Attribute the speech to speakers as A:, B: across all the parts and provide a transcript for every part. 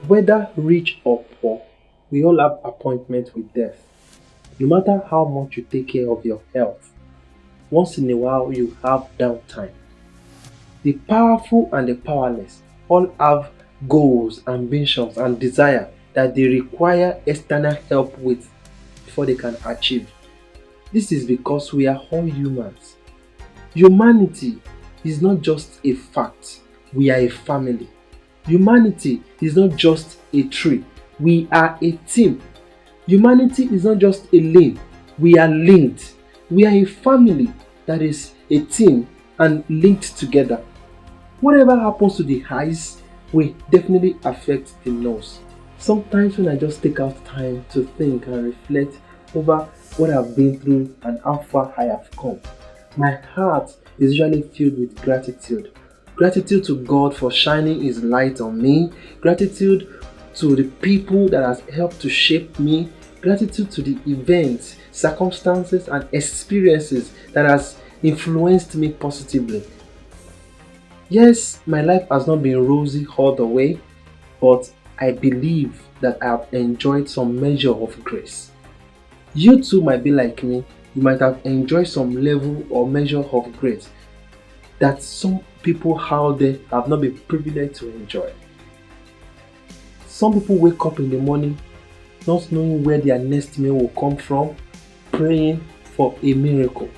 A: Whether rich or poor, we all have appointment with death. No matter how much you take care of your health, once in a while you have downtime. The powerful and the powerless all have goals, ambitions, and desire that they require external help with before they can achieve. This is because we are all humans. Humanity is not just a fact, we are a family. Humanity is not just a tree, we are a team. Humanity is not just a lane, we are linked. We are a family that is a team and linked together. Whatever happens to the eyes will definitely affect the nose. Sometimes when I just take out time to think and reflect over what I've been through and how far I have come, my heart is usually filled with gratitude. Gratitude to God for shining His light on me. Gratitude to the people that has helped to shape me. Gratitude to the events, circumstances, and experiences that has influenced me positively. Yes, my life has not been rosy all the way, but I believe that I have enjoyed some measure of grace. You too might be like me. You might have enjoyed some level or measure of grace that some people out there have not been privileged to enjoy. Some people wake up in the morning not knowing where their next meal will come from, praying for a miracle.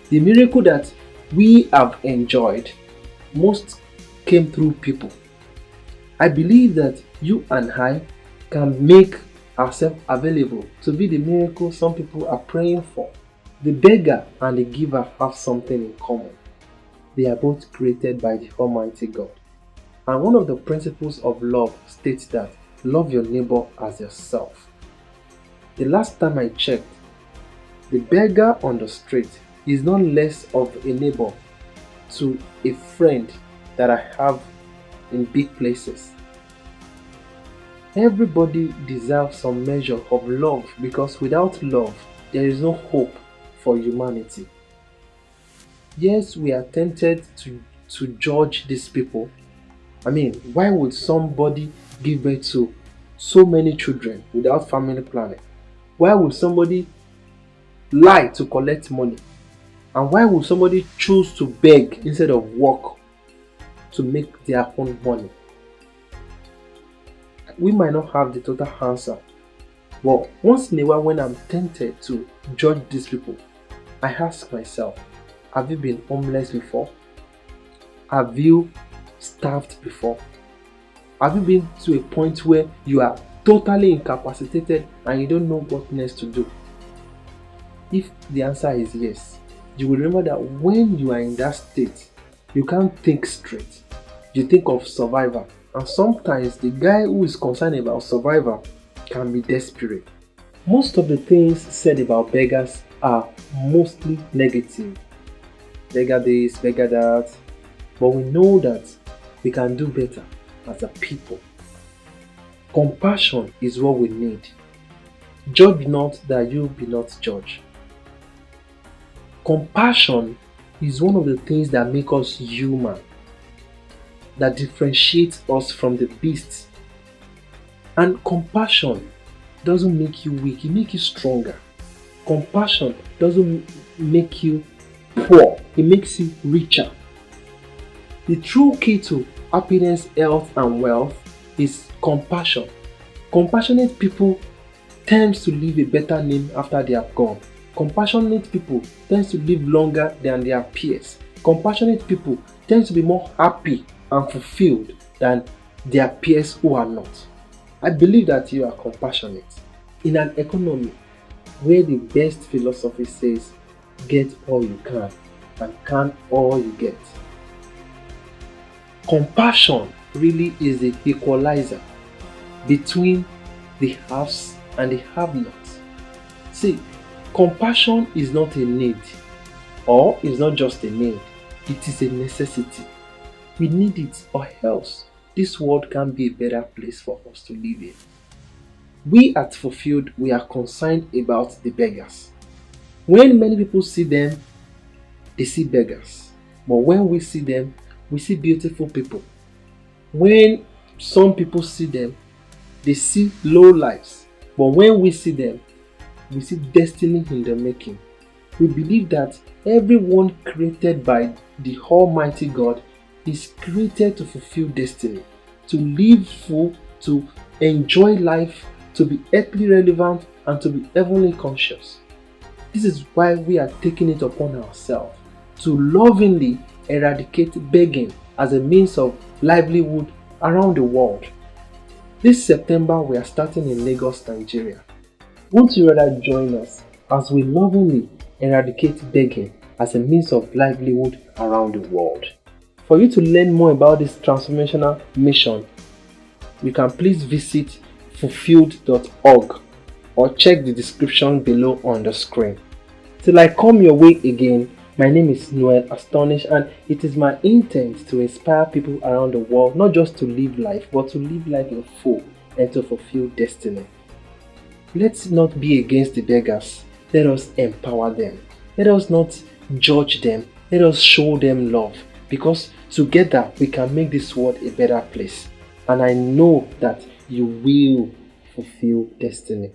A: The miracle that we have enjoyed most came through people. I believe that you and I can make ourselves available to be the miracle some people are praying for. The beggar and the giver have something in common. They are both created by the Almighty God. And one of the principles of love states that love your neighbor as yourself. The last time I checked, the beggar on the street is not less of a neighbor to a friend that I have in big places. Everybody deserves some measure of love because without love, there is no hope for humanity. Yes, we are tempted to judge these people. I mean, why would somebody give birth to so many children without family planning? Why would somebody lie to collect money? And why would somebody choose to beg instead of work to make their own money? We might not have the total answer, but once in a while when I'm tempted to judge these people, I ask myself, have you been homeless before? Have you starved before? Have you been to a point where you are totally incapacitated and you don't know what next to do? If the answer is yes, you will remember that when you are in that state, you can't think straight. You think of survival. And sometimes the guy who is concerned about survival can be desperate. Most of the things said about beggars are mostly negative. Beggar this, beggar that. But we know that we can do better as a people. Compassion is what we need. Judge not that you be not judged. Compassion is one of the things that make us human, that differentiates us from the beasts. And compassion doesn't make you weak, it makes you stronger. Compassion doesn't make you poor, it makes you richer. The true key to happiness, health, and wealth is compassion. Compassionate people tend to leave a better name after they have gone. Compassionate people tend to live longer than their peers. Compassionate people tend to be more happy and fulfilled than their peers who are not. I believe that you are compassionate. In an economy where the best philosophy says, get all you can and can all you get. Compassion really is the equalizer between the haves and the have-nots. See, compassion is not a need, or is not just a need, it is a necessity. We need it, or else this world can't be a better place for us to live in. We at Fulfilled, we are concerned about the beggars. When many people see them, they see beggars. But when we see them, we see beautiful people. When some people see them, they see low lives. But when we see them, we see destiny in the making. We believe that everyone created by the Almighty God is created to fulfill destiny, to live full, to enjoy life, to be earthly relevant, and to be heavenly conscious. This is why we are taking it upon ourselves to lovingly eradicate begging as a means of livelihood around the world. This September, we are starting in Lagos, Nigeria. Won't you rather join us as we lovingly eradicate begging as a means of livelihood around the world? For you to learn more about this transformational mission, you can please visit fulfilled.org or check the description below on the screen. Till I come your way again, my name is Noel Astonish, and it is my intent to inspire people around the world not just to live life, but to live life in full and to fulfill destiny. Let's not be against the beggars. Let us empower them. Let us not judge them. Let us show them love, because together we can make this world a better place. And I know that you will fulfill destiny.